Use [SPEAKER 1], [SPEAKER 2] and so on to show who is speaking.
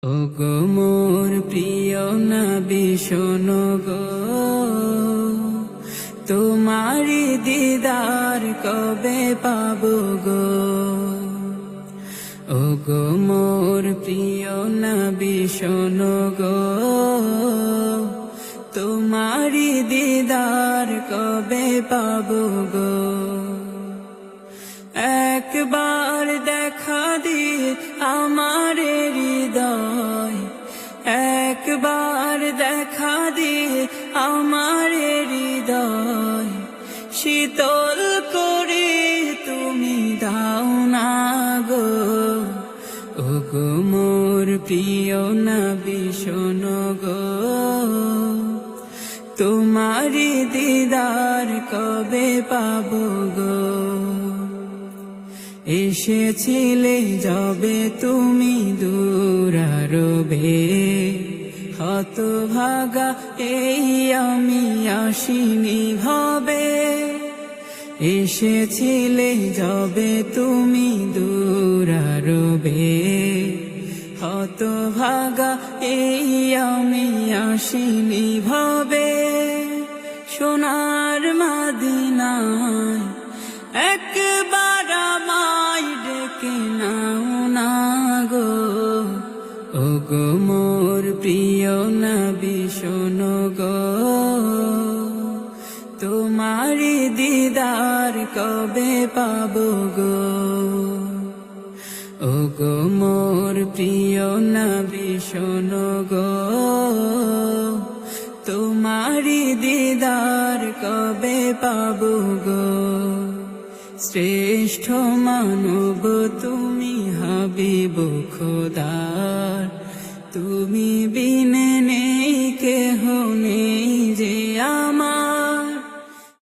[SPEAKER 1] ওগো মোর প্রিয় নবী শোনো গো, তোমারি দিদার কবে পাবো গো। ওগো মোর প্রিয় নবী শোনো গো, তোমারি দিদার কবে পাবো গো। একবার দেখা দিয়ে আমার হৃদয়, একবার দেখা দিয়ে আমার হৃদয় শীতল করে তুমি দাও না গো। ওগো মোর প্রিয় নবী শোনো গো, তোমারি দিদার কবে পাবো গো। এসেছিলে যবে তুমি দূরারবে, হতভাগা এই আমি আসিনি ভবে। এসেছিলে যবে তুমি দূরারবে, হতভাগা এই আমি আসিনি ভবে। সোনার মদিনায় একবার আমায় ডেকে নাও না গো। ওগো মোর প্রিয় নবী শোনো গো, তোমারি দিদার কবে পাবো গো। ওগো মোর প্রিয় নবী শোনো গো, তোমারি দিদার কবে পাবো গো। শ্রেষ্ঠ মানব তুমি হাবিব খোদার, তুমি বিনে নেই কেহ